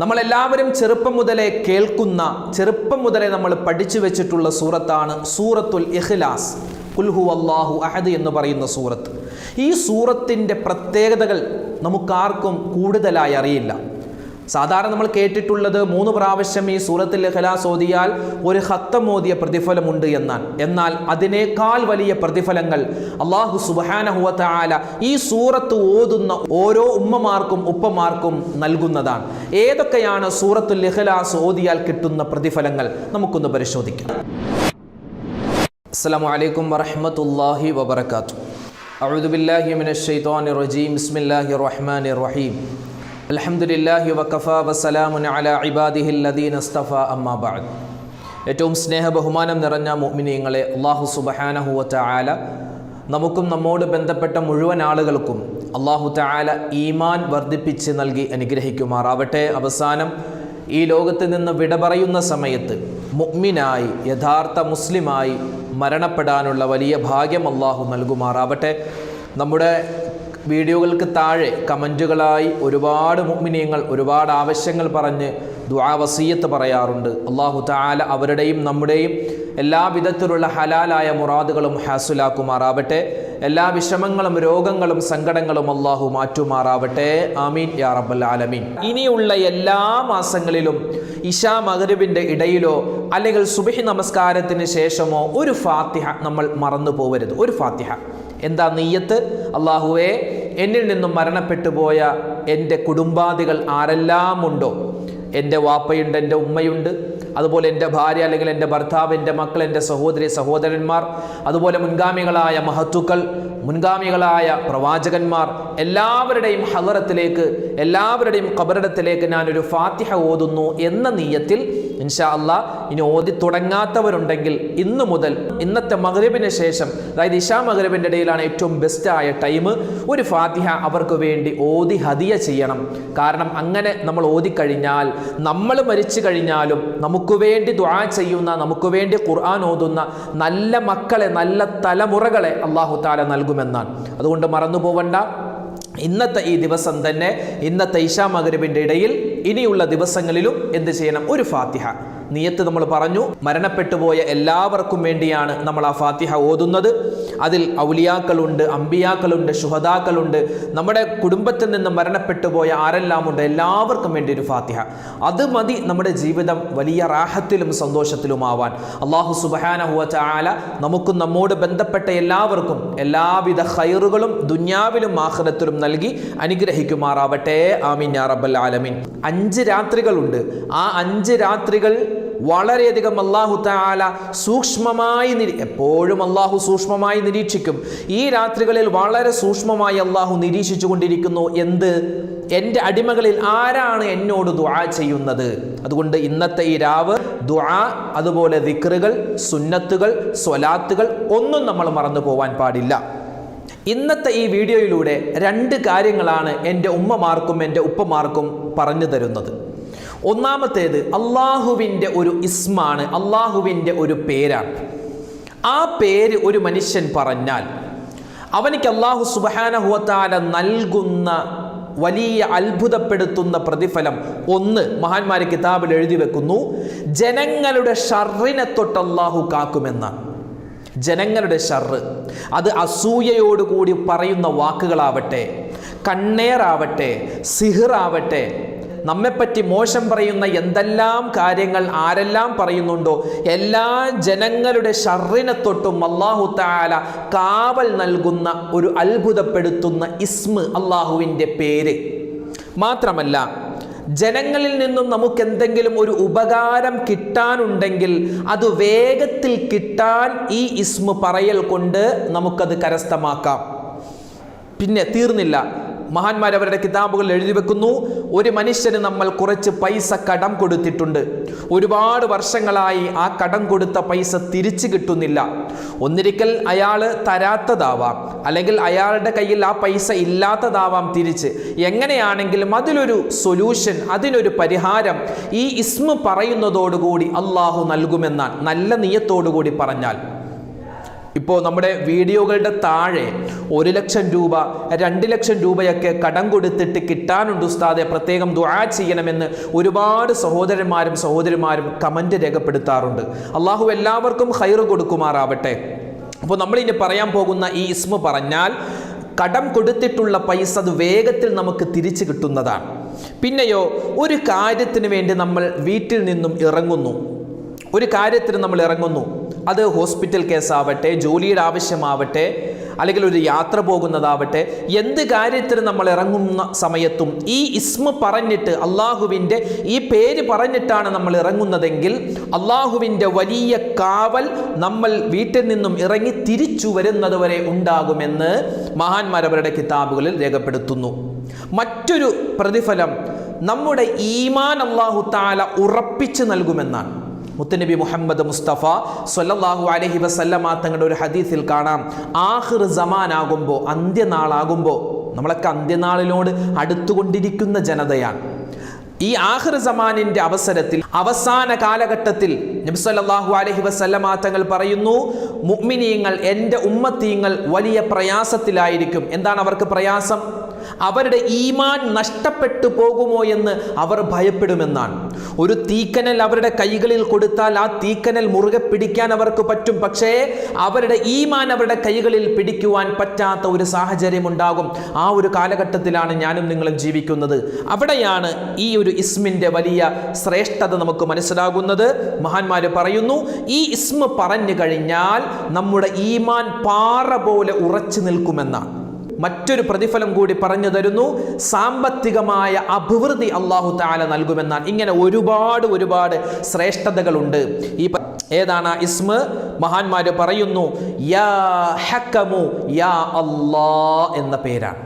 നമ്മളെല്ലാവരും ചെറുപ്പം മുതലേ കേൾക്കുന്ന, ചെറുപ്പം മുതലേ നമ്മൾ പഠിച്ചു വെച്ചിട്ടുള്ള സൂറത്താണ് സൂറത്തുൽ ഇഖ്ലാസ്. ഖുൽ ഹുവല്ലാഹു അഹദ് എന്ന് പറയുന്ന സൂറത്ത്. ഈ സൂറത്തിൻ്റെ പ്രത്യേകതകൾ നമുക്കാർക്കും കൂടുതലായി അറിയില്ല. സാധാരണ നമ്മൾ കേട്ടിട്ടുള്ളത് 3 പ്രാവശ്യം ഈ സൂറത്തുൽ ഇഖ്ലാസ് ഓതിയാൽ ഒരു ഖത്തം ഓതിയ പ്രതിഫലമുണ്ട് എന്നാണ്. എന്നാൽ അതിനേക്കാൾ വലിയ പ്രതിഫലങ്ങൾ അല്ലാഹു സുബ്ഹാനഹു വ തആല ഈ സൂറത്ത് ഓതുന്ന ഓരോ ഉമ്മമാർക്കും ഉപ്പമാർക്കും നൽകുന്നതാണ്. ഏതൊക്കെയാണ് സൂറത്തുൽ ഇഖ്ലാസ് ഓതിയാൽ കിട്ടുന്ന പ്രതിഫലങ്ങൾ? നമുക്കൊന്ന് പരിശോധിക്കാം. അസ്സലാമു അലൈക്കും വറഹ്മത്തുള്ളാഹി വബറകാതുഹു. അഊദു ബില്ലാഹി മിനശ് ശൈത്വാനിർ റജീം. ബിസ്മില്ലാഹിർ റഹ്മാനിർ റഹീം. അൽഹംദുലില്ലാഹി വകഫാ വസ്സലാമുൻ അലാ ഇബാദിഹിൽ ലദീന ഇസ്തഫാ അമ്മാ ബഅദ്. ഏറ്റവും സ്നേഹബഹുമാനം നിറഞ്ഞ മുഅ്മിനീങ്ങളെ, അല്ലാഹു സുബ്ഹാനഹു വ തആല നമുക്കും നമ്മോട് ബന്ധപ്പെട്ട മുഴുവൻ ആളുകൾക്കും അല്ലാഹു തആല ഈമാൻ വർദ്ധിപ്പിച്ച് നൽകി അനുഗ്രഹിക്കുമാറാവട്ടെ. അവസാനം ഈ ലോകത്ത് നിന്ന് വിട പറയുന്ന സമയത്ത് മുഅ്മിനായി, യഥാർത്ഥ മുസ്ലിമായി മരണപ്പെടാനുള്ള വലിയ ഭാഗ്യം അല്ലാഹു നൽകുമാറാവട്ടെ. നമ്മുടെ വീഡിയോകൾക്ക് താഴെ കമൻറ്റുകളായി ഒരുപാട് മുഅ്മിനീങ്ങൾ ഒരുപാട് ആവശ്യങ്ങൾ പറഞ്ഞ് ദുആ വസിയ്യത്ത് പറയാറുണ്ട്. അല്ലാഹു തആല അവരുടെയും നമ്മുടെയും എല്ലാ വിധത്തിലുള്ള ഹലാലായ മുറാദുകളും ഹാസുലാക്കുമാറാവട്ടെ. എല്ലാ വിഷമങ്ങളും രോഗങ്ങളും സങ്കടങ്ങളും അല്ലാഹു മാറ്റുമാറാവട്ടെ. ആമീൻ യാ റബ്ബൽ ആലമീൻ. ഇനിയുള്ള എല്ലാ മാസങ്ങളിലും ഇശാ മഗ്രിബിൻ്റെ ഇടയിലോ അല്ലെങ്കിൽ സുബ്ഹി നമസ്കാരത്തിന് ശേഷമോ ഒരു ഫാത്തിഹ നമ്മൾ മറന്നു പോകരുത്. ഒരു ഫാത്തിഹ. എന്താ നിയ്യത്ത്? അല്ലാഹുവേ, എന്നിൽ നിന്നും മരണപ്പെട്ടു പോയ എൻ്റെ കുടുംബാദികൾ ആരെല്ലാം ഉണ്ടോ, എൻ്റെ വാപ്പയുണ്ട്, എൻ്റെ ഉമ്മയുണ്ട്, അതുപോലെ എൻ്റെ ഭാര്യ അല്ലെങ്കിൽ എൻ്റെ ഭർത്താവ്, എൻ്റെ മക്കൾ, എൻ്റെ സഹോദരി സഹോദരന്മാർ, അതുപോലെ മുൻഗാമികളായ മഹത്തുക്കൾ, മുൻഗാമികളായ പ്രവാചകന്മാർ, എല്ലാവരുടെയും ഹളറത്തിലേക്ക്, എല്ലാവരുടെയും ഖബറിടത്തിലേക്ക് ഞാനൊരു ഫാത്തിഹ ഓതുന്നു എന്ന നിയ്യത്തിൽ ഇൻഷാ അല്ലാഹ് ഇനി ഓതി തുടങ്ങാത്തവരുണ്ടെങ്കിൽ ഇന്നു മുതൽ ഇന്നത്തെ മഗ്രിബിന് ശേഷം, അതായത് ഇശാ മഗ്രിബിൻ്റെ ഇടയിലാണ് ഏറ്റവും ബെസ്റ്റായ ടൈം, ഒരു ഫാത്തിഹ അവർക്ക് വേണ്ടി ഓതി ഹദിയ ചെയ്യണം. കാരണം അങ്ങനെ നമ്മൾ ഓതിക്കഴിഞ്ഞാൽ നമ്മൾ മരിച്ചു കഴിഞ്ഞാലും നമുക്ക് വേണ്ടി ദുആ ചെയ്യുന്ന, നമുക്ക് വേണ്ടി ഖുർആൻ ഓതുന്ന നല്ല മക്കളെ, നല്ല തലമുറകളെ അല്ലാഹു തആല നൽകുമെന്നാണ്. അതുകൊണ്ട് മറന്നു പോവണ്ട. ഇന്നത്തെ ഈ ദിവസം തന്നെ, ഇന്നത്തെ ഇശാ മഗ്രിബിൻ്റെ ഇടയിൽ ഇനിയുള്ള ദിവസങ്ങളിലും എന്ത് ചെയ്യണം? ഒരു ഫാത്തിഹ. നിയത്ത് നമ്മൾ പറഞ്ഞു, മരണപ്പെട്ടുപോയ എല്ലാവർക്കും വേണ്ടിയാണ് നമ്മൾ ആ ഫാത്തിഹ ഓതുന്നത്. അതിൽ ഔലിയാക്കളുണ്ട്, അമ്പിയാക്കളുണ്ട്, ശുഹദാക്കളുണ്ട്, നമ്മുടെ കുടുംബത്തിൽ നിന്ന് മരണപ്പെട്ടുപോയ ആരെല്ലാം ഉണ്ട്, എല്ലാവർക്കും വേണ്ടി ഒരു ഫാത്തിഹ. അത് മതി നമ്മുടെ ജീവിതം വലിയ റാഹത്തിലും സന്തോഷത്തിലുമാവാൻ. അല്ലാഹു സുബ്ഹാനഹു വ തആല നമുക്കും നമ്മോട് ബന്ധപ്പെട്ട എല്ലാവർക്കും എല്ലാവിധ ഖൈറുകളും ദുനിയാവിലും ആഖിറത്തിലും നൽകി അനുഗ്രഹിക്കുമാറാവട്ടെ. ആമീൻ യാ റബ്ബൽ ആലമീൻ. 5 രാത്രികളുണ്ട്. ആ 5 രാത്രികൾ വളരെയധികം അല്ലാഹു തആല സൂക്ഷ്മമായി എപ്പോഴും അല്ലാഹു സൂക്ഷ്മമായി നിരീക്ഷിക്കും. ഈ രാത്രികളിൽ വളരെ സൂക്ഷ്മമായി അല്ലാഹു നിരീക്ഷിച്ചു കൊണ്ടിരിക്കുന്നു. എന്ത്? എൻ്റെ അടിമകളിൽ ആരാണ് എന്നോട് ദുആ ചെയ്യുന്നത്? അതുകൊണ്ട് ഇന്നത്തെ ഈ രാവ് ദുആ, അതുപോലെ ദിക്റുകൾ, സുന്നത്തുകൾ, സ്വലാത്തുകൾ ഒന്നും നമ്മൾ മറന്നു പോവാൻ പാടില്ല. ഇന്നത്തെ ഈ വീഡിയോയിലൂടെ 2 കാര്യങ്ങളാണ് എൻ്റെ ഉമ്മമാർക്കും എൻ്റെ ഉപ്പമാർക്കും പറഞ്ഞു തരുന്നത്. ഒന്നാമത്തേത് അള്ളാഹുവിൻ്റെ ഒരു ഇസ്മാണ്, അള്ളാഹുവിൻ്റെ ഒരു പേരാണ്. ആ പേര് ഒരു മനുഷ്യൻ പറഞ്ഞാൽ അവനിക്ക് അല്ലാഹു സുബ്ഹാനഹു വ തആല നൽകുന്ന വലിയ അത്ഭുതപ്പെടുത്തുന്ന പ്രതിഫലം. ഒന്ന്, മഹാന്മാര് കിതാബിൽ എഴുതി വെക്കുന്നു, ജനങ്ങളുടെ ഷർറിനെ തൊട്ട് അല്ലാഹു കാക്കുമെന്നാണ്. ജനങ്ങളുടെ ഷർറ്, അത് അസൂയയോടുകൂടി പറയുന്ന വാക്കുകളാവട്ടെ, കണ്ണേറാവട്ടെ, സിഹിറാവട്ടെ, നമ്മെപ്പറ്റി മോശം പറയുന്ന എന്തെല്ലാം കാര്യങ്ങൾ ആരെല്ലാം പറയുന്നുണ്ടോ എല്ലാ ജനങ്ങളുടെ ഷർറിനെ തൊട്ടും അല്ലാഹു തആല കാവൽ നൽകുന്ന ഒരു അത്ഭുതപ്പെടുത്തുന്ന ഇസ്മ്, അല്ലാഹുവിൻ്റെ പേര്. മാത്രമല്ല, ജനങ്ങളിൽ നിന്നും നമുക്ക് എന്തെങ്കിലും ഒരു ഉപകാരം കിട്ടാനുണ്ടെങ്കിൽ അത് വേഗത്തിൽ കിട്ടാൻ ഈ ഇസ്മ പറയൽ കൊണ്ട് നമുക്കത് കരസ്ഥമാക്കാം. പിന്നെ തീർന്നില്ല, മഹാന്മാർ അവരുടെ കിതാബുകളിൽ എഴുതി വെക്കുന്നു, ഒരു മനുഷ്യന് നമ്മൾ കുറച്ച് പൈസ കടം കൊടുത്തിട്ടുണ്ട്. ഒരുപാട് വർഷങ്ങളായി ആ കടം കൊടുത്ത പൈസ തിരിച്ചു കിട്ടുന്നില്ല. ഒന്നിരിക്കൽ അയാൾ തരാത്തതാവാം, അല്ലെങ്കിൽ അയാളുടെ കയ്യിൽ ആ പൈസ ഇല്ലാത്തതാവാം തിരിച്ച്. എങ്ങനെയാണെങ്കിലും അതിലൊരു സൊല്യൂഷൻ, അതിനൊരു പരിഹാരം ഈ ഇസ്മ പറയുന്നതോടുകൂടി അല്ലാഹു നൽകുമെന്നാണ്. നല്ല നിയത്തോടുകൂടി പറഞ്ഞാൽ ഇപ്പോൾ നമ്മുടെ വീഡിയോകളുടെ താഴെ 1 ലക്ഷം രൂപ 2 ലക്ഷം രൂപയൊക്കെ കടം കൊടുത്തിട്ട് കിട്ടാനുണ്ട് ഉസ്താദെ, പ്രത്യേകം ദുആ ചെയ്യണമെന്ന് ഒരുപാട് സഹോദരന്മാരും കമന്റ് രേഖപ്പെടുത്താറുണ്ട്. അള്ളാഹു എല്ലാവർക്കും ഖൈർ കൊടുക്കുമാറാവട്ടെ. അപ്പോൾ നമ്മളിനി പറയാൻ പോകുന്ന ഈ ഇസ്മ പറഞ്ഞാൽ കടം കൊടുത്തിട്ടുള്ള പൈസ അത് വേഗത്തിൽ നമുക്ക് തിരിച്ചു കിട്ടുന്നതാണ്. പിന്നെയോ ഒരു കാര്യത്തിന് വേണ്ടി നമ്മൾ വീട്ടിൽ നിന്നും ഇറങ്ങുന്നു, അത് ഹോസ്പിറ്റൽ കേസാവട്ടെ, ജോലിയുടെ ആവശ്യമാവട്ടെ, അല്ലെങ്കിൽ ഒരു യാത്ര പോകുന്നതാവട്ടെ, എന്ത് കാര്യത്തിന് നമ്മൾ ഇറങ്ങുന്ന സമയത്തും ഈ ഇസ്മ പറഞ്ഞിട്ട് അള്ളാഹുവിൻ്റെ ഈ പേര് പറഞ്ഞിട്ടാണ് നമ്മൾ ഇറങ്ങുന്നതെങ്കിൽ അള്ളാഹുവിൻ്റെ വലിയ കാവൽ നമ്മൾ വീട്ടിൽ നിന്നും ഇറങ്ങി തിരിച്ചു വരുന്നത് വരെ ഉണ്ടാകുമെന്ന് മഹാന്മാർ അവരുടെ കിതാബുകളിൽ രേഖപ്പെടുത്തുന്നു. മറ്റൊരു പ്രതിഫലം നമ്മുടെ ഈമാൻ അല്ലാഹു തആല ഉറപ്പിച്ചു നൽകുമെന്നാണ്. മുത്തുനബി മുഹമ്മദ് മുസ്തഫ സ്വല്ലല്ലാഹു അലൈഹി വസല്ലമ തങ്ങളുടെ ഒരു ഹദീസിൽ കാണാം, ആഖിർ സമാൻ ആകുമ്പോൾ, അന്ത്യനാളാകുമ്പോൾ, നമ്മളൊക്കെ അന്ത്യനാളിനോട് അടുത്തുകൊണ്ടിരിക്കുന്ന ജനതയാണ്. ഈ ആഖിർ സമാനിന്റെ അവസരത്തിൽ, അവസാന കാലഘട്ടത്തിൽ നബി സല്ലല്ലാഹു അലൈഹി വസല്ലമ തങ്ങൾ പറയുന്നു, മുഅ്മിനീങ്ങൾ, എൻ്റെ ഉമ്മത്തീങ്ങൾ വലിയ പ്രയാസത്തിലായിരിക്കും. എന്താണ് അവർക്ക് പ്രയാസം? അവരുടെ ഈമാൻ നഷ്ടപ്പെട്ടു പോകുമോ എന്ന് അവർ ഭയപ്പെടുമെന്നാണ്. ഒരു തീക്കനൽ അവരുടെ കൈകളിൽ കൊടുത്താൽ ആ തീക്കനൽ മുറുകെ പിടിക്കാൻ അവർക്ക് പറ്റും, പക്ഷേ അവരുടെ ഈമാൻ അവരുടെ കൈകളിൽ പിടിക്കുവാൻ പറ്റാത്ത ഒരു സാഹചര്യം ഉണ്ടാകും. ആ ഒരു കാലഘട്ടത്തിലാണ് ഞാനും നിങ്ങളും ജീവിക്കുന്നത്. അവിടെയാണ് ഈ ഒരു ഇസ്മിന്റെ വലിയ ശ്രേഷ്ഠത നമുക്ക് മനസ്സിലാകുന്നത്. മഹാന്മാർ പറയുന്നു, ഈ ഇസ്മ പറഞ്ഞു കഴിഞ്ഞാൽ നമ്മുടെ ഈമാൻ പാറ പോലെ ഉറച്ചു നിൽക്കുമെന്നാണ്. മറ്റൊരു പ്രതിഫലം കൂടി പറഞ്ഞു തരുന്നു, സാമ്പത്തികമായ അഭിവൃദ്ധി അല്ലാഹു തആല നൽകുമെന്നാണ്. ഇങ്ങനെ ഒരുപാട് ശ്രേഷ്ഠതകളുണ്ട്. ഏതാണ് ഇസ്മ? മഹാന്മാർ പറയുന്നു, യാ ഹക്കമു യാ അല്ലാഹ് എന്ന പേരാണ്.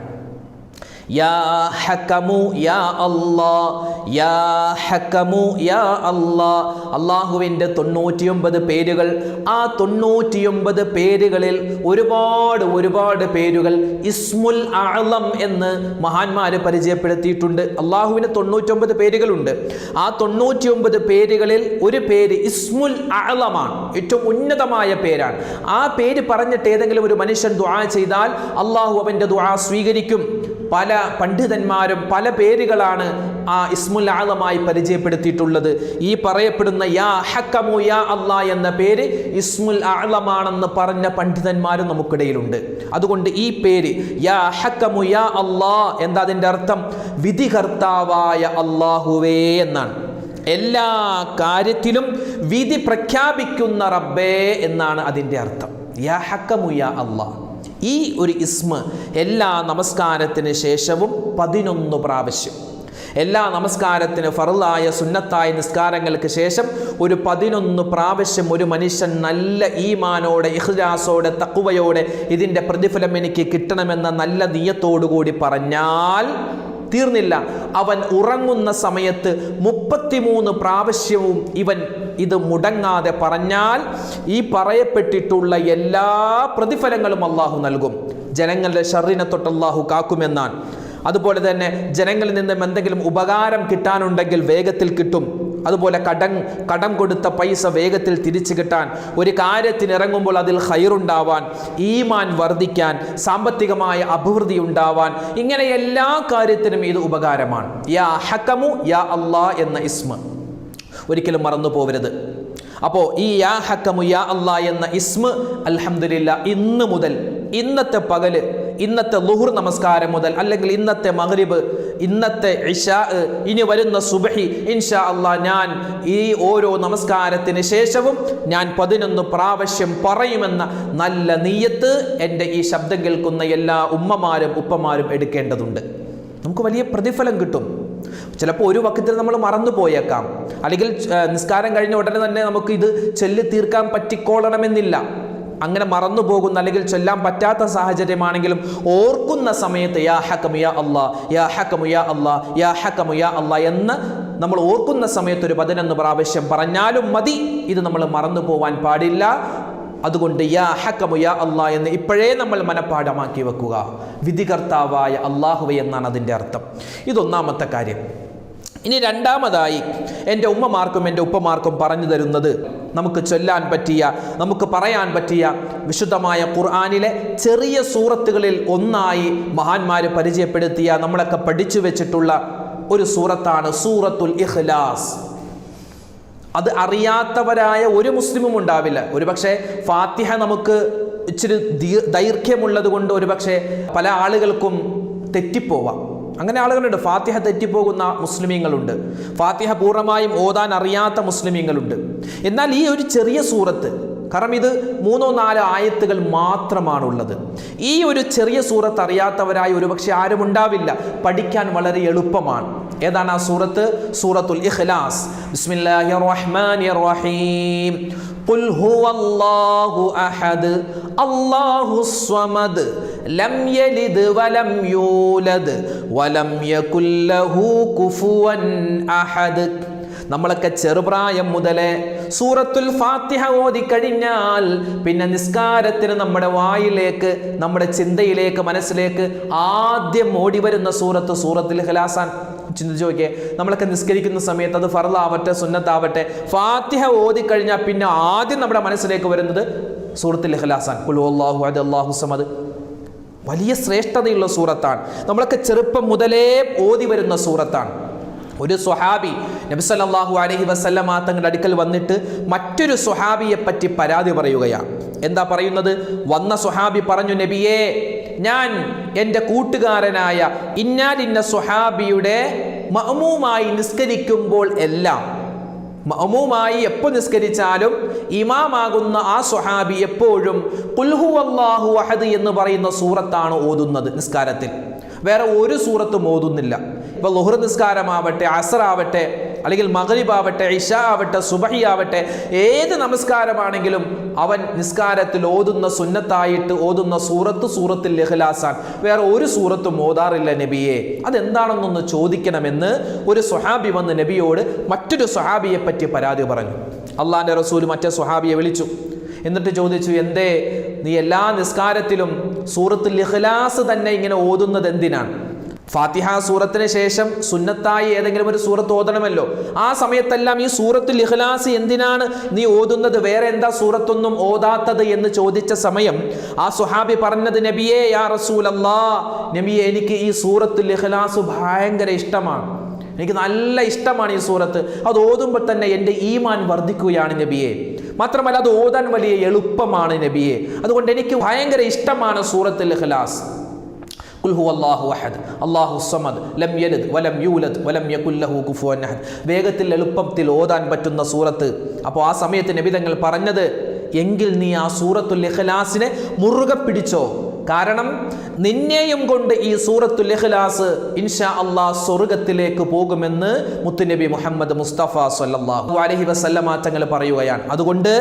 യാ ഹക്കമു യാ അല്ലാഹ്, യാ ഹക്കമു യാ അല്ലാഹ്. അള്ളാഹുവിൻ്റെ 99 പേരുകൾ. ആ 99 പേരുകളിൽ ഒരുപാട് പേരുകൾ ഇസ്മുൽ അഅ്ലം എന്ന് മഹാന്മാർ പരിചയപ്പെടുത്തിയിട്ടുണ്ട്. അള്ളാഹുവിന് 99 പേരുകളുണ്ട്. ആ 99 പേരുകളിൽ ഒരു പേര് ഇസ്മുൽ അഅ്ലമാണ്, ഏറ്റവും ഉന്നതമായ പേരാണ്. ആ പേര് പറഞ്ഞിട്ട് ഏതെങ്കിലും ഒരു മനുഷ്യൻ ദുആ ചെയ്താൽ അള്ളാഹു അവൻ്റെ ദുആ സ്വീകരിക്കും. പല പണ്ഡിതന്മാരും പല പേരുകളാണ് ആ ഇസ്മുൽ അഅ്ലമായി പരിചയപ്പെടുത്തിയിട്ടുള്ളത്. ഈ പറയപ്പെടുന്ന യാ ഹക്കമു യാ അല്ലാഹ് എന്ന പേര് ഇസ്മുൽ അഅ്ലമാണെന്ന് പറഞ്ഞ പണ്ഡിതന്മാരും നമുക്കിടയിലുണ്ട്. അതുകൊണ്ട് ഈ പേര് യാ ഹക്കമു യാ അല്ലാഹ് എന്താ അതിൻ്റെ അർത്ഥം? വിധികർത്താവായ അല്ലാഹുവേ എന്നാണ്. എല്ലാ കാര്യത്തിലും വിധി പ്രഖ്യാപിക്കുന്ന റബ്ബേ എന്നാണ് അതിൻ്റെ അർത്ഥം. യാ ഹക്കമു യാ അല്ലാഹ്. ഈ ഒരു ഇസ്മ എല്ലാ നമസ്കാരത്തിന് ശേഷവും 11 പ്രാവശ്യം, എല്ലാ നമസ്കാരത്തിന് ഫർളായ സുന്നത്തായ നിസ്കാരങ്ങൾക്ക് ശേഷം ഒരു 11 പ്രാവശ്യം ഒരു മനുഷ്യൻ നല്ല ഈമാനോടെ, ഇഖ്ലാസോടെ, തഖ്വയോടെ ഇതിൻ്റെ പ്രതിഫലം എനിക്ക് കിട്ടണമെന്ന നല്ല നിയത്തോടുകൂടി പറഞ്ഞാൽ തീർന്നില്ല. അവൻ ഉറങ്ങുന്ന സമയത്ത് 33 പ്രാവശ്യവും ഇവൻ ഇത് മുടങ്ങാതെ പറഞ്ഞാൽ ഈ പറയപ്പെട്ടിട്ടുള്ള എല്ലാ പ്രതിഫലങ്ങളും അള്ളാഹു നൽകും. ജനങ്ങളുടെ ശർറിനെ തൊട്ട് അള്ളാഹു കാക്കുമെന്നാണ്. അതുപോലെ തന്നെ ജനങ്ങളിൽ നിന്നും എന്തെങ്കിലും ഉപകാരം കിട്ടാനുണ്ടെങ്കിൽ വേഗത്തിൽ കിട്ടും. അതുപോലെ കടം കൊടുത്ത പൈസ വേഗത്തിൽ തിരിച്ചു കിട്ടാൻ, ഒരു കാര്യത്തിന് ഇറങ്ങുമ്പോൾ അതിൽ ഖൈറുണ്ടാവാൻ, ഈമാൻ വർദ്ധിക്കാൻ, സാമ്പത്തികമായ അഭിവൃദ്ധി ഉണ്ടാവാൻ, ഇങ്ങനെ എല്ലാ കാര്യത്തിനും ഇത് ഉപകാരമാണ്. യാ ഹക്കമു യാ അല്ലാഹ് എന്ന ഇസ്മ ഒരിക്കലും മറന്നു പോകരുത്. അപ്പോൾ ഈ യാ ഹക്കമു യാ അല്ലാഹ് എന്ന ഇസ്മ അൽഹംദുലില്ലാ ഇന്ന് മുതൽ, ഇന്നത്തെ പകല്, ഇന്നത്തെ ളുഹുർ നമസ്കാരം മുതൽ, അല്ലെങ്കിൽ ഇന്നത്തെ മഗ്രിബ്, ഇന്നത്തെ ഇശാ, ഇനി വരുന്ന സുബ്ഹി, ഇൻഷാ അല്ലാഹ് ഞാൻ ഈ ഓരോ നമസ്കാരത്തിന് ശേഷവും ഞാൻ 11 പ്രാവശ്യം പറയുമെന്ന നല്ല നിയ്യത്ത് എൻ്റെ ഈ ശബ്ദം കേൾക്കുന്ന എല്ലാ ഉമ്മമാരും ഉപ്പമാരും എടുക്കേണ്ടതുണ്ട്. നമുക്ക് വലിയ പ്രതിഫലം കിട്ടും. ചിലപ്പോൾ ഒരു വക്തിൽ നമ്മൾ മറന്നു പോയേക്കാം, അല്ലെങ്കിൽ നിസ്കാരം കഴിഞ്ഞ ഉടനെ തന്നെ നമുക്ക് ഇത് ചൊല്ലി തീർക്കാൻ പറ്റിക്കോളണമെന്നില്ല. അങ്ങനെ മറന്നു പോകുന്ന അല്ലെങ്കിൽ ചൊല്ലാൻ പറ്റാത്ത സാഹചര്യമാണെങ്കിലും ഓർക്കുന്ന സമയത്ത് യാ ഹക്കമു യാ അല്ലാഹ്, യാ ഹക്കമു യാ അല്ലാഹ്, യാ ഹക്കമു യാ അല്ലാഹ് എന്ന് നമ്മൾ ഓർക്കുന്ന സമയത്ത് ഒരു 11 പ്രാവശ്യം പറഞ്ഞാലും മതി. ഇത് നമ്മൾ മറന്നു പോവാൻ പാടില്ല. അതുകൊണ്ട് യാ ഹക്കമു യാ അല്ലാഹ് എന്ന് ഇപ്പോഴേ നമ്മൾ മനഃപ്പാഠമാക്കി വെക്കുക. വിധികർത്താവായ അല്ലാഹുവേ എന്നാണ് അതിൻ്റെ അർത്ഥം. ഇതൊന്നാമത്തെ കാര്യം. ഇനി രണ്ടാമതായി എൻ്റെ ഉമ്മമാർക്കും എൻ്റെ ഉപ്പമാർക്കും പറഞ്ഞു തരുന്നത് നമുക്ക് ചൊല്ലാൻ പറ്റിയ, നമുക്ക് പറയാൻ പറ്റിയ വിശുദ്ധമായ ഖുർആനിലെ ചെറിയ സൂറത്തുകളിൽ ഒന്നായി മഹാന്മാർ പരിചയപ്പെടുത്തിയ, നമ്മളൊക്കെ പഠിച്ചു വെച്ചിട്ടുള്ള ഒരു സൂറത്താണ് സൂറത്തുൽ ഇഖ്ലാസ്. അത് അറിയാത്തവരായ ഒരു മുസ്ലിമും ഉണ്ടാവില്ല. ഒരുപക്ഷെ ഫാത്തിഹ നമുക്ക് ഇച്ചിരി ദൈർഘ്യമുള്ളത് കൊണ്ട് ഒരുപക്ഷെ പല ആളുകൾക്കും തെറ്റിപ്പോവാം. അങ്ങനെ ആളുകളുണ്ട്. ഫാത്തിഹ തെറ്റിപ്പോകുന്ന മുസ്ലിമീങ്ങളുണ്ട്, ഫാത്തിഹ പൂർണ്ണമായും ഓതാൻ അറിയാത്ത മുസ്ലിമീങ്ങളുണ്ട്. എന്നാൽ ഈ ഒരു ചെറിയ സൂറത്ത്, കാരണം ഇത് 3-4 ആയത്തുകൾ മാത്രമാണുള്ളത്, ഈ ഒരു ചെറിയ സൂറത്ത് അറിയാത്തവരായി ഒരുപക്ഷെ ആരും ഉണ്ടാവില്ല. പഠിക്കാൻ വളരെ എളുപ്പമാണ്. ഏതാണ് ആ സൂറത്ത്? സൂറത്തുൽ ഇഖ്ലാസ്. ബിസ്മില്ലാഹിർ റഹ്മാനിർ റഹീം. ഖുൽ ഹുവല്ലാഹു അഹദ് അല്ലാഹുസ് സ്വമദ് ലം യലിദ് വലം യൂലദ് വലം യകുൽ ലഹു കുഫുവൻ അഹദ്. നമ്മളൊക്കെ ചെറുപ്രായം മുതലേ സൂറത്തുൽ ഫാത്തിഹ ഓതി കഴിഞ്ഞാൽ പിന്നെ നിസ്കാരത്തിന് നമ്മുടെ വായിലേക്ക്, നമ്മുടെ ചിന്തയിലേക്ക്, മനസ്സിലേക്ക് ആദ്യം ഓടി വരുന്ന സൂറത്തുൽ ഇഖ്ലാസാൻ. ചിന്തിച്ച് നോക്കിയേ, നമ്മളൊക്കെ നിസ്കരിക്കുന്ന സമയത്ത് അത് ഫർളാവട്ടെ സുന്നത്താവട്ടെ, ഫാത്തിഹ ഓതി കഴിഞ്ഞാൽ പിന്നെ ആദ്യം നമ്മുടെ മനസ്സിലേക്ക് വരുന്നത് സൂറത്തുൽ ഇഖ്ലാസാൻ. ഖുൽ ഹുവല്ലാഹു അഹദ് അല്ലാഹുസ് സമദ്. വലിയ ശ്രേഷ്ഠതയുള്ള സൂറത്താണ്. നമ്മളൊക്കെ ചെറുപ്പം മുതലേ ഓതി വരുന്ന സൂറത്താണ്. ഒരു സ്വഹാബി നബി സല്ലല്ലാഹു അലൈഹി വസല്ലമ തങ്ങളുടെ അടുക്കൽ വന്നിട്ട് മറ്റൊരു സ്വഹാബിയെ പറ്റി പരാതി പറയുകയാണ്. എന്താ പറയുന്നത്? വന്ന സ്വഹാബി പറഞ്ഞു, നബിയേ, ഞാൻ എൻ്റെ കൂട്ടുകാരനായ ഇന്ന സ്വഹാബിയുടെ മഅ്മൂമായി നിസ്കരിക്കുമ്പോൾ എല്ലാം, മഅ്മൂമായി എപ്പോൾ നിസ്കരിച്ചാലും ഇമാമാകുന്ന ആ സ്വഹാബി എപ്പോഴും ഖുൽ ഹുവല്ലാഹു അഹദ് എന്ന് പറയുന്ന സൂറത്താണ് ഓതുന്നത് നിസ്കാരത്തിൽ. വേറെ ഒരു സൂറത്തും ഓതുന്നില്ല. ഇപ്പോൾ ളുഹ്ർ നിസ്കാരമാവട്ടെ, അസ്ർ ആവട്ടെ, അല്ലെങ്കിൽ മഗ്രിബ് ആവട്ടെ, ഇശാ ആവട്ടെ, സുബഹി ആവട്ടെ, ഏത് നമസ്കാരമാണെങ്കിലും അവൻ നിസ്കാരത്തിൽ ഓതുന്ന, സുന്നത്തായിട്ട് ഓതുന്ന സൂറത്തുൽ ഇഖ്ലാസാൻ. വേറെ ഒരു സൂറത്തും ഓതാറില്ല നബിയെ. അതെന്താണെന്നൊന്ന് ചോദിക്കണമെന്ന് ഒരു സ്വഹാബി വന്ന് നബിയോട് മറ്റൊരു സ്വഹാബിയെ പറ്റി പരാതി പറഞ്ഞു. അള്ളാഹിൻ്റെ റസൂൽ മറ്റേ സ്വഹാബിയെ വിളിച്ചു. എന്നിട്ട് ചോദിച്ചു, എന്തേ നീ എല്ലാ നിസ്കാരത്തിലും സൂറത്തുൽ ഇഖ്ലാസ് തന്നെ ഇങ്ങനെ ഓതുന്നത് എന്തിനാണ്? ഫാത്തിഹ സൂറത്തിന് ശേഷം സുന്നത്തായി ഏതെങ്കിലും ഒരു സൂറത്ത് ഓതണമല്ലോ. ആ സമയത്തെല്ലാം ഈ സൂറത്തുൽ ഇഖ്ലാസ് എന്തിനാണ് നീ ഓതുന്നത്? വേറെ എന്താ സൂറത്തൊന്നും ഓതാത്തത് എന്ന് ചോദിച്ച സമയം ആ സ്വഹാബി പറഞ്ഞത്, നബിയേ, യാ റസൂലല്ലാഹ്, നബിയെ, എനിക്ക് ഈ സൂറത്തുൽ ഇഖ്ലാസ് ഭയങ്കര ഇഷ്ടമാണ്. എനിക്ക് നല്ല ഇഷ്ടമാണ് ഈ സൂറത്ത്. അത് ഓതുമ്പോൾ തന്നെ എൻ്റെ ഈമാൻ വർദ്ധിക്കുകയാണ് നബിയെ. മാത്രമല്ല അത് ഓതാൻ വലിയ എളുപ്പമാണ് നബിയെ. അതുകൊണ്ട് എനിക്ക് ഭയങ്കര ഇഷ്ടമാണ് സൂറത്തുൽ ഇഖ്ലാസ്. ഖുൽ ഹുവല്ലാഹു അഹദ് അല്ലാഹുസ് സമദ് ലം യലിദ് വലം യൂലദ് വലം യകുൽ ലഹു കുഫുവൻ അഹദ്. വേഗത്തിൽ എളുപ്പത്തിൽ ഓതാൻ പറ്റുന്ന സൂറത്ത്. അപ്പോൾ ആ സമയത്ത് നബി തങ്ങൾ പറഞ്ഞത്, എങ്കിൽ നീ ആ സൂറത്തുൽ ഇഖ്ലാസിനെ മുറുകെ പിടിച്ചോ. കാരണം നിന്നെയും കൊണ്ട് ഈ സൂറത്തുൽ ഇഖ്ലാസ് ഇൻഷാ അല്ലാഹ് സ്വർഗ്ഗത്തിലേക്ക് പോകുമെന്ന് മുത്തുനബി മുഹമ്മദ് മുസ്തഫ സ്വല്ലല്ലാഹു അലൈഹി വസല്ലമ തങ്ങൾ പറയുകയാണ്. അതുകൊണ്ട്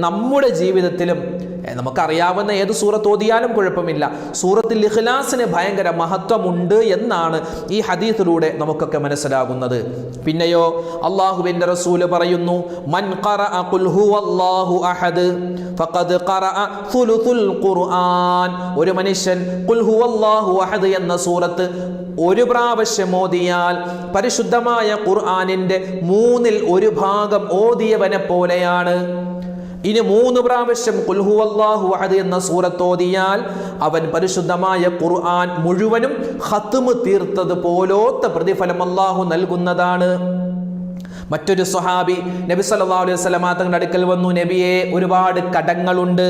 നമ്മുടെ ജീവിതത്തിലും നമുക്കറിയാവുന്ന ഏത് സൂറത്ത് ഓതിയാലും കുഴപ്പമില്ല, സൂറത്തുൽ ഇഖ്ലാസിന് ഭയങ്കര മഹത്വമുണ്ട് എന്നാണ് ഈ ഹദീസിലൂടെ നമുക്കൊക്കെ മനസ്സിലാകുന്നത്. പിന്നെയോ അല്ലാഹുവിൻ്റെ റസൂൽ പറയുന്നു, മൻ ഖറഅ ഖുൽ ഹുവല്ലാഹു അഹദ് ഫഖദ് ഖറഅ സുലുസുൽ ഖുർആൻ. ഒരു മനുഷ്യൻ ഖുൽ ഹുവല്ലാഹു അഹദ് എന്ന സൂറത്ത് ഒരു പ്രാവശ്യം ഓതിയാൽ പരിശുദ്ധമായ ഖുർആനിൻ്റെ 1/3 ഭാഗം ഓതിയവനെ പോലെയാണ്. ഇനി 3 പ്രാവശ്യം ഖുൽ ഹുവല്ലാഹു അഹദ് എന്ന സൂറത്ത് ഓതിയാൽ അവൻ പരിശുദ്ധമായ ഖുർആൻ മുഴുവനും ഖത്മ് തീർത്തത് പോലത്തെ പ്രതിഫലം അല്ലാഹു നൽകുന്നതാണ്. മറ്റൊരു സ്വഹാബി നബി സല്ലല്ലാഹു അലൈഹി വസല്ലമ തങ്ങളുടെ അടുക്കൽ വന്നു, നബിയെ, ഒരുപാട് കടങ്ങളുണ്ട്,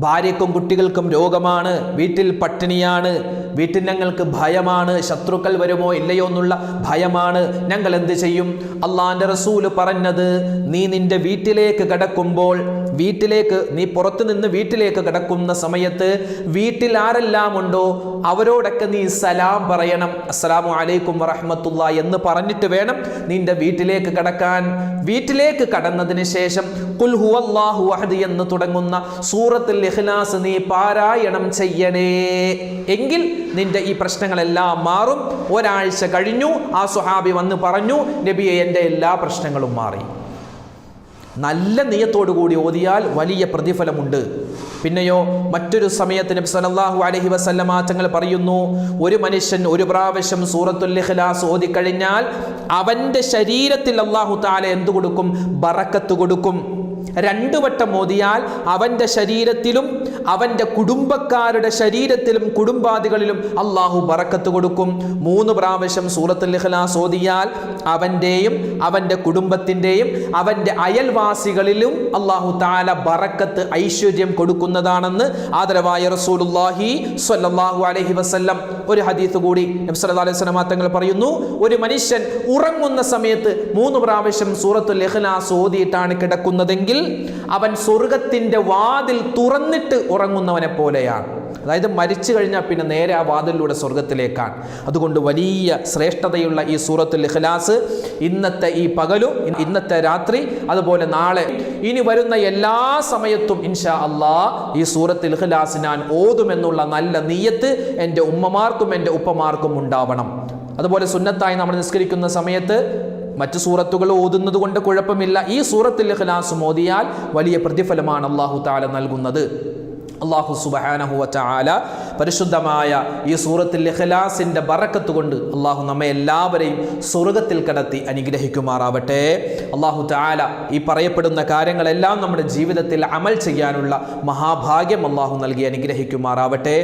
ഭാര്യക്കും കുട്ടികൾക്കും രോഗമാണ്, വീട്ടിൽ പട്ടിണിയാണ്, വീട്ടിൽ ഞങ്ങൾക്ക് ഭയമാണ്, ശത്രുക്കൾ വരുമോ ഇല്ലയോ എന്നുള്ള ഭയമാണ്, ഞങ്ങൾ എന്ത് ചെയ്യും? അള്ളാഹിൻ്റെ റസൂല് പറഞ്ഞത്, നീ നിന്റെ വീട്ടിലേക്ക് കടക്കുമ്പോൾ, നീ പുറത്തു നിന്ന് വീട്ടിലേക്ക് കടക്കുന്ന സമയത്ത് വീട്ടിൽ ആരെല്ലാം ഉണ്ടോ അവരോടൊക്കെ നീ സലാം പറയണം. അസ്സലാമു അലൈക്കും വറഹ്മത്തുള്ളാഹി എന്ന് പറഞ്ഞിട്ട് വേണം നിന്റെ വീട്ടിലേക്ക് കടക്കാൻ. വീട്ടിലേക്ക് കടന്നതിന് ശേഷം ഖുൽ ഹുവല്ലാഹു അഹദ് എന്ന് തുടങ്ങുന്ന സൂറത്തുൽ ഇഖ്ലാസ് നീ പാരായണം ചെയ്യണേ. എങ്കിൽ നിന്റെ ഈ പ്രശ്നങ്ങളെല്ലാം മാറും. ഒരാഴ്ച കഴിഞ്ഞു, ആ സ്വഹാബി വന്ന് പറഞ്ഞു, നബിയെ, എൻ്റെ എല്ലാ പ്രശ്നങ്ങളും മാറി. നല്ല നിയത്തോടു കൂടി ഓതിയാൽ വലിയ പ്രതിഫലമുണ്ട്. പിന്നെയോ മറ്റൊരു സമയത്ത് നബി സല്ലല്ലാഹു അലൈഹി വസല്ലമ തങ്ങൾ പറയുന്നു, ഒരു മനുഷ്യൻ ഒരു പ്രാവശ്യം സൂറത്തുൽ ഇഖ്ലാസ് ഓതിക്കഴിഞ്ഞാൽ അവൻ്റെ ശരീരത്തിൽ അല്ലാഹു തആല എന്തു കൊടുക്കും? ബറക്കത്ത് കൊടുക്കും. 2 വട്ടം ഓതിയാൽ അവൻ്റെ ശരീരത്തിലും അവൻ്റെ കുടുംബക്കാരുടെ ശരീരത്തിലും കുടുംബാദികളിലും അള്ളാഹു ബറക്കത്ത് കൊടുക്കും. 3 പ്രാവശ്യം സൂറത്തുൽ ഇഖ്ലാസ് ഓതിയാൽ അവൻ്റെയും അവൻ്റെ കുടുംബത്തിൻ്റെയും അവൻ്റെ അയൽവാസികളിലും അള്ളാഹു തആല ബറക്കത്ത് ഐശ്വര്യം കൊടുക്കുന്നതാണെന്ന് ആദരവായ റസൂലുള്ളാഹി സ്വല്ലല്ലാഹു അലൈഹി വസല്ലം ഒരു ഹദീസ് കൂടി നബി സല്ലല്ലാഹു അലൈഹി വസല്ലം തങ്ങൾ പറയുന്നു, ഒരു മനുഷ്യൻ ഉറങ്ങുന്ന സമയത്ത് 3 പ്രാവശ്യം സൂറത്തുൽ ഇഖ്ലാസ് ഓതിയിട്ടാണ് കിടക്കുന്നതെങ്കിൽ അവൻ സ്വർഗത്തിന്റെ വാതിൽ തുറന്നിട്ട് ഉറങ്ങുന്നവനെ പോലെയാണ്. അതായത് മരിച്ചു കഴിഞ്ഞാൽ പിന്നെ നേരെ ആ വാതിലിലൂടെ സ്വർഗത്തിലേക്കാണ്. അതുകൊണ്ട് വലിയ ശ്രേഷ്ഠതയുള്ള ഈ സൂറത്തുൽ ഇഖ്ലാസ് ഇന്നത്തെ ഈ പകലും ഇന്നത്തെ രാത്രി അതുപോലെ നാളെ ഇനി വരുന്ന എല്ലാ സമയത്തും ഇൻഷാ അല്ലാഹ് ഈ സൂറത്തുൽ ഇഖ്ലാസ് ഞാൻ ഓതുമെന്നുള്ള നല്ല നിയ്യത്ത് എൻ്റെ ഉമ്മമാർക്കും എൻ്റെ ഉപ്പമാർക്കും ഉണ്ടാവണം. അതുപോലെ സുന്നത്തായി നമ്മൾ നിസ്കരിക്കുന്ന സമയത്ത് മറ്റു സൂറത്തുകൾ ഓതുന്നത് കൊണ്ട് കുഴപ്പമില്ല. ഈ സൂറത്തുൽ ഇഖ്ലാസ് ഓതിയാൽ വലിയ പ്രതിഫലമാണ് അല്ലാഹു തആല നൽകുന്നത്. അല്ലാഹു സുബ്ഹാനഹു വ തആല പരിശുദ്ധമായ ഈ സൂറത്തുൽ ഇഖ്ലാസിന്റെ ബറക്കത്ത് കൊണ്ട് അല്ലാഹു നമ്മെ എല്ലാവരെയും സ്വർഗ്ഗത്തിൽ കടത്തി അനുഗ്രഹിക്കുമാറാവട്ടെ. അല്ലാഹു തആല ഈ പറയപ്പെടുന്ന കാര്യങ്ങളെല്ലാം നമ്മുടെ ജീവിതത്തിൽ അമൽ ചെയ്യാനുള്ള മഹാഭാഗ്യം അല്ലാഹു നൽകി അനുഗ്രഹിക്കുമാറാവട്ടെ.